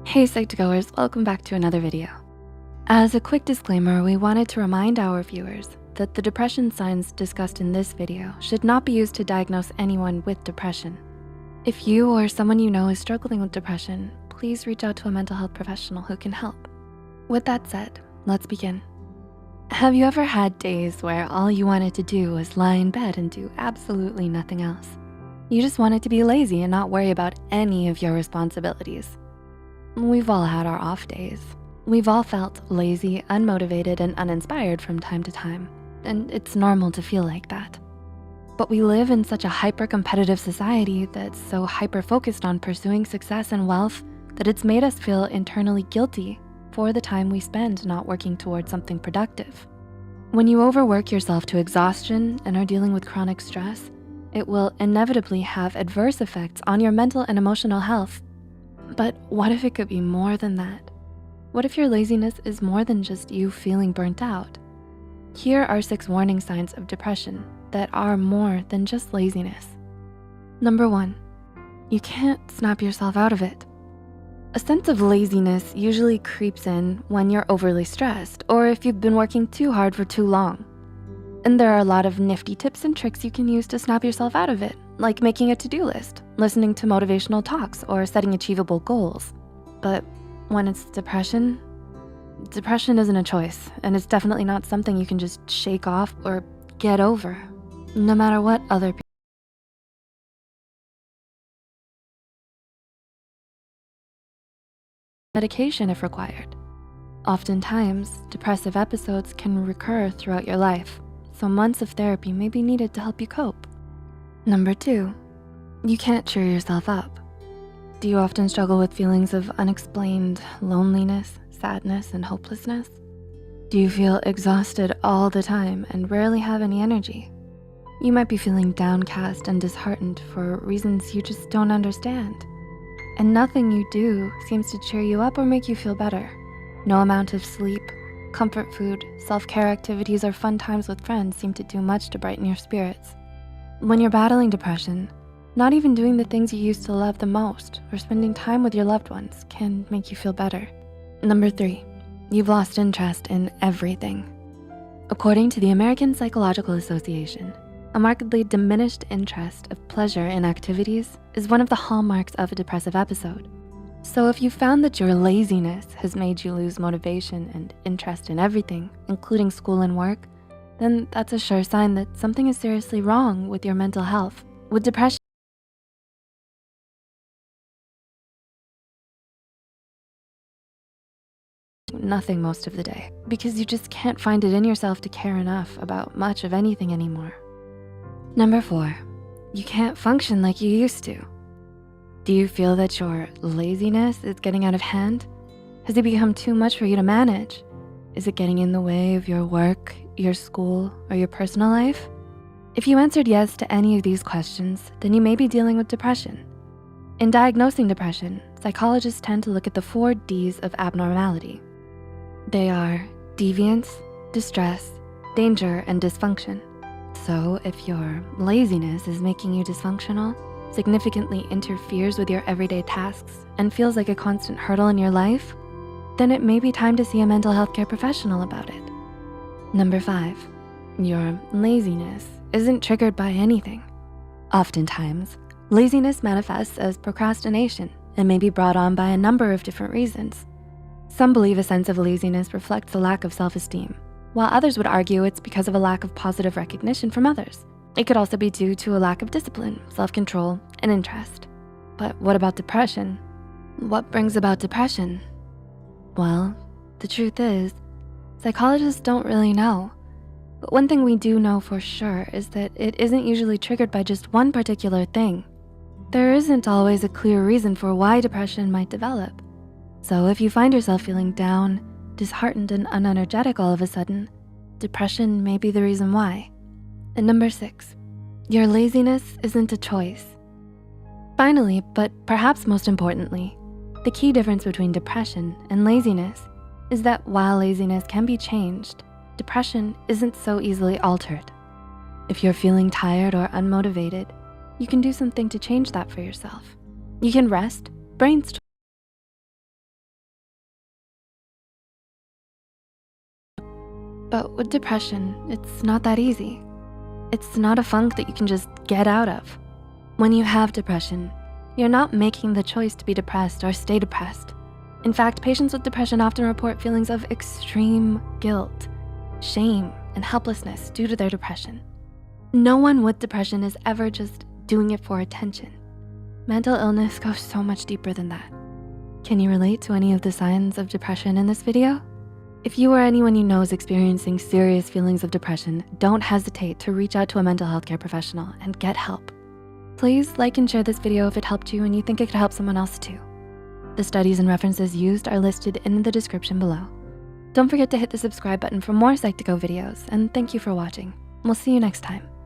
Hey Psych2Goers, welcome back to another video. As a quick disclaimer, we wanted to remind our viewers that the depression signs discussed in this video should not be used to diagnose anyone with depression. If you or someone you know is struggling with depression, please reach out to a mental health professional who can help. With that said, let's begin. Have you ever had days where all you wanted to do was lie in bed and do absolutely nothing else? You just wanted to be lazy and not worry about any of your responsibilities. We've all had our off days. We've all felt lazy, unmotivated, and uninspired from time to time, and it's normal to feel like that. But we live in such a hyper-competitive society that's so hyper-focused on pursuing success and wealth that it's made us feel internally guilty for the time we spend not working towards something productive. When you overwork yourself to exhaustion and are dealing with chronic stress, it will inevitably have adverse effects on your mental and emotional health. But what if it could be more than that? What if your laziness is more than just you feeling burnt out? Here are 6 warning signs of depression that are more than just laziness. Number 1, you can't snap yourself out of it. A sense of laziness usually creeps in when you're overly stressed or if you've been working too hard for too long. And there are a lot of nifty tips and tricks you can use to snap yourself out of it, like making a to-do list, listening to motivational talks, or setting achievable goals. But when it's depression isn't a choice, and it's definitely not something you can just shake off or get over, no matter what other people. Medication if required. Oftentimes, depressive episodes can recur throughout your life, so months of therapy may be needed to help you cope. Number 2, you can't cheer yourself up. Do you often struggle with feelings of unexplained loneliness, sadness, and hopelessness? Do you feel exhausted all the time and rarely have any energy? You might be feeling downcast and disheartened for reasons you just don't understand. And nothing you do seems to cheer you up or make you feel better. No amount of sleep, comfort food, self-care activities, or fun times with friends seem to do much to brighten your spirits. When you're battling depression, not even doing the things you used to love the most or spending time with your loved ones can make you feel better. Number 3, you've lost interest in everything. According to the American Psychological Association, a markedly diminished interest of pleasure in activities is one of the hallmarks of a depressive episode. So if you found that your laziness has made you lose motivation and interest in everything, including school and work, then that's a sure sign that something is seriously wrong with your mental health. With depression, nothing most of the day because you just can't find it in yourself to care enough about much of anything anymore. Number 4, you can't function like you used to. Do you feel that your laziness is getting out of hand? Has it become too much for you to manage? Is it getting in the way of your work, your school, or your personal life? If you answered yes to any of these questions, then you may be dealing with depression. In diagnosing depression, psychologists tend to look at the 4 Ds of abnormality. They are deviance, distress, danger, and dysfunction. So if your laziness is making you dysfunctional, significantly interferes with your everyday tasks, and feels like a constant hurdle in your life, then it may be time to see a mental health care professional about it. Number 5, your laziness isn't triggered by anything. Oftentimes, laziness manifests as procrastination and may be brought on by a number of different reasons. Some believe a sense of laziness reflects a lack of self-esteem, while others would argue it's because of a lack of positive recognition from others. It could also be due to a lack of discipline, self-control, and interest. But what about depression? What brings about depression? Well, the truth is, psychologists don't really know. But one thing we do know for sure is that it isn't usually triggered by just one particular thing. There isn't always a clear reason for why depression might develop. So if you find yourself feeling down, disheartened, and unenergetic all of a sudden, depression may be the reason why. And number 6, your laziness isn't a choice. Finally, but perhaps most importantly, the key difference between depression and laziness is that while laziness can be changed, depression isn't so easily altered. If you're feeling tired or unmotivated, you can do something to change that for yourself. You can rest, brainstorm, But with depression, it's not that easy. It's not a funk that you can just get out of. When you have depression, you're not making the choice to be depressed or stay depressed. In fact, patients with depression often report feelings of extreme guilt, shame, and helplessness due to their depression. No one with depression is ever just doing it for attention. Mental illness goes so much deeper than that. Can you relate to any of the signs of depression in this video? If you or anyone you know is experiencing serious feelings of depression, don't hesitate to reach out to a mental health care professional and get help. Please like and share this video if it helped you and you think it could help someone else too. The studies and references used are listed in the description below. Don't forget to hit the subscribe button for more Psych2Go videos, and thank you for watching. We'll see you next time.